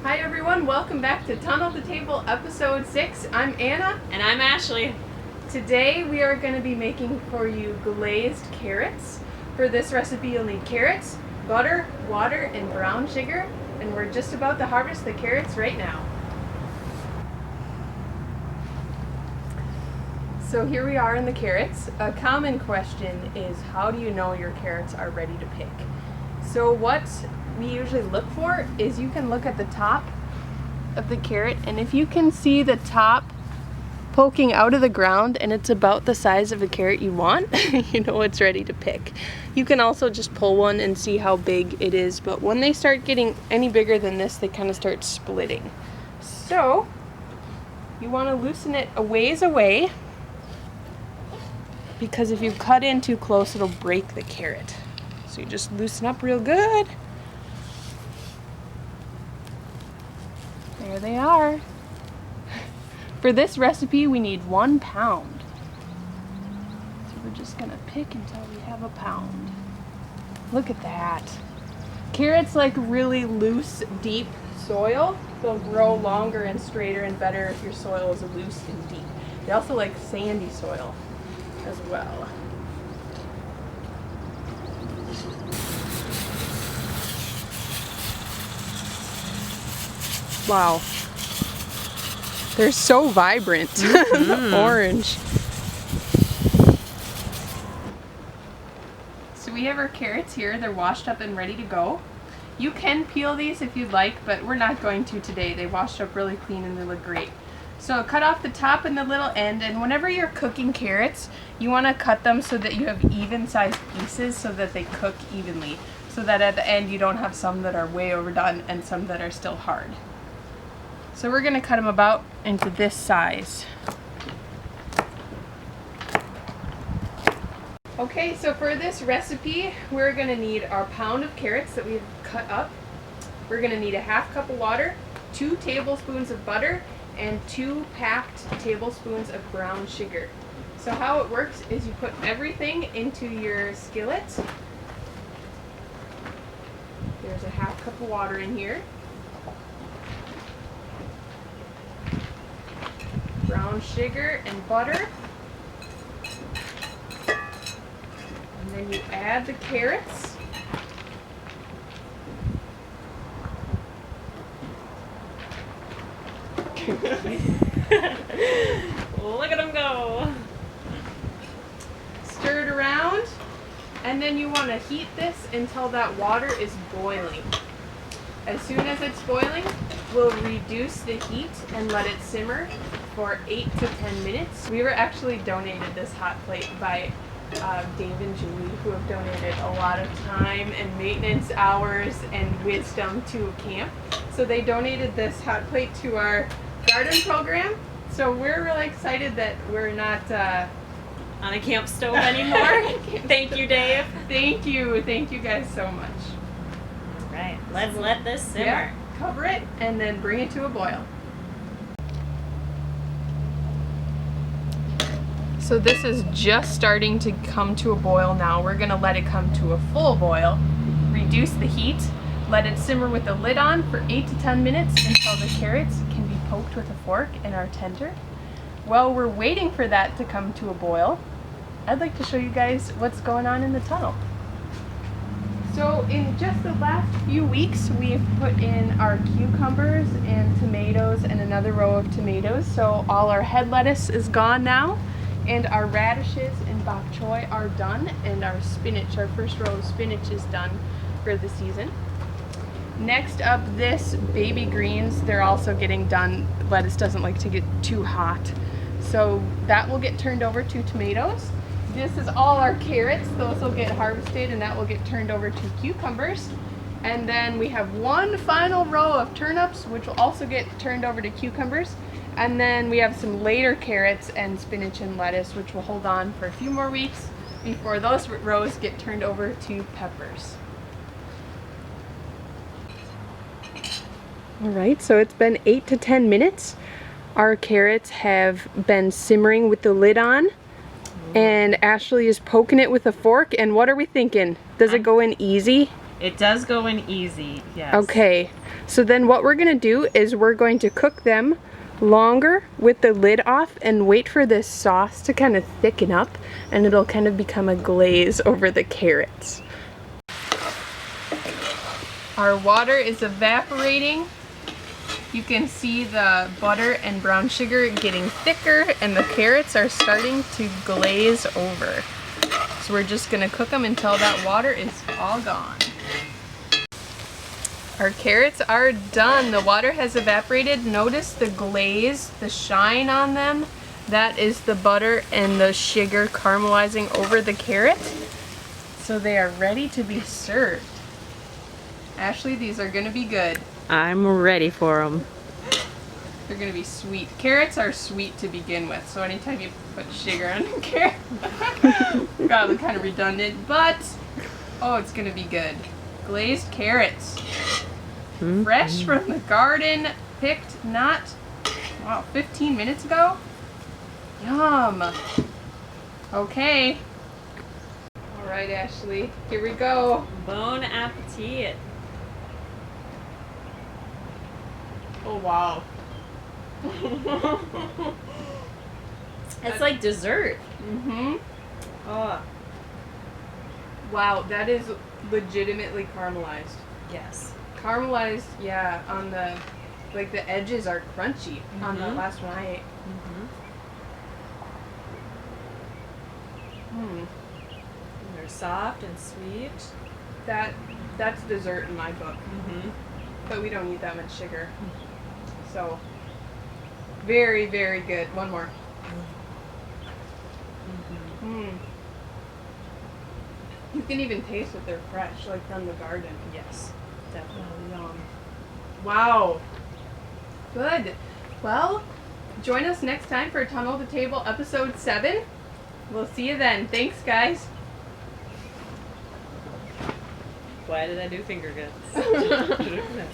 Hi everyone, welcome back to Tunnel to Table episode 6. I'm Anna. And I'm Ashley. Today we are going to be making for you glazed carrots. For this recipe you'll need carrots, butter, water, and brown sugar. And we're just about to harvest the carrots right now. So here we are in the carrots. A common question is, how do you know your carrots are ready to pick? So what we usually look for is you can look at the top of the carrot, and if you can see the top poking out of the ground and it's about the size of the carrot you want, you know it's ready to pick. You can also just pull one and see how big it is, but when they start getting any bigger than this, they kind of start splitting. So you want to loosen it a ways away, because if you cut in too close, it'll break the carrot. So you just loosen up real good. There they are. For this recipe, we need 1 pound. So we're just gonna pick until we have a pound. Look at that. Carrots like really loose, deep soil. They'll grow longer and straighter and better if your soil is loose and deep. They also like sandy soil as well. Wow. They're so vibrant. The orange. So we have our carrots here. They're washed up and ready to go. You can peel these if you'd like, but we're not going to today. They washed up really clean and they look great. So cut off the top and the little end, and whenever you're cooking carrots, you want to cut them so that you have even sized pieces so that they cook evenly. So that at the end you don't have some that are way overdone and some that are still hard. So we're going to cut them about into this size. Okay, so for this recipe, we're going to need our pound of carrots that we've cut up. We're going to need a 1/2 cup of water, 2 tablespoons of butter, and 2 packed tablespoons of brown sugar. So how it works is you put everything into your skillet. There's a 1/2 cup of water in here. Brown sugar and butter. And then you add the carrots. Look at them go. Stir it around, and then you want to heat this until that water is boiling. As soon as it's boiling, we'll reduce the heat and let it simmer for 8 to 10 minutes. We were actually donated this hot plate by Dave and Julie, who have donated a lot of time and maintenance hours and wisdom to camp. So they donated this hot plate to our garden program. So we're really excited that we're not On a camp stove anymore. Thank you, Dave. Thank you guys so much. All right, let's let this simmer. Yeah, cover it and then bring it to a boil. So this is just starting to come to a boil now. We're gonna let it come to a full boil, reduce the heat, let it simmer with the lid on for 8 to 10 minutes until the carrots can be poked with a fork and are tender. While we're waiting for that to come to a boil, I'd like to show you guys what's going on in the tunnel. So in just the last few weeks, we've put in our cucumbers and tomatoes and another row of tomatoes. So all our head lettuce is gone now, and our radishes and bok choy are done, and our spinach, our first row of spinach, is done for the season. Next up, this baby greens, they're also getting done. Lettuce doesn't like to get too hot, so that will get turned over to tomatoes. This is all our carrots. Those will get harvested and that will get turned over to cucumbers. And then we have one final row of turnips, which will also get turned over to cucumbers. And then we have some later carrots and spinach and lettuce, which will hold on for a few more weeks before those rows get turned over to peppers. All right, so it's been 8 to 10 minutes. Our carrots have been simmering with the lid on, and Ashley is poking it with a fork. And what are we thinking? Does it go in easy? It does go in easy, yes. Okay, so then what we're gonna do is we're going to cook them longer with the lid off and wait for this sauce to kind of thicken up, and it'll kind of become a glaze over the carrots. Our water is evaporating. You can see the butter and brown sugar getting thicker, and the carrots are starting to glaze over. So we're just gonna cook them until that water is all gone. Our carrots are done. The water has evaporated. Notice the glaze, the shine on them. That is the butter and the sugar caramelizing over the carrot. So they are ready to be served. Ashley, these are gonna be good. I'm ready for them. They're gonna be sweet. Carrots are sweet to begin with, so anytime you put sugar on a carrot, probably kind of redundant, but oh, it's gonna be good. Glazed carrots. Fresh from the garden, picked not, 15 minutes ago? Yum. Okay. All right, Ashley, here we go. Bon appetit. Oh, wow. It's like dessert. Mm-hmm. Oh, Wow, that is legitimately caramelized. yes. Caramelized, yeah, on the, like the edges are crunchy on the last one I ate. And they're soft and sweet. That's dessert in my book. But we don't need that much sugar. So, very, very good. One more. You can even taste that they're fresh, like from the garden. Yes, definitely. Yum. Wow. Good. Well, join us next time for Tunnel to Table episode 7. We'll see you then. Thanks, guys. Why did I do finger guns?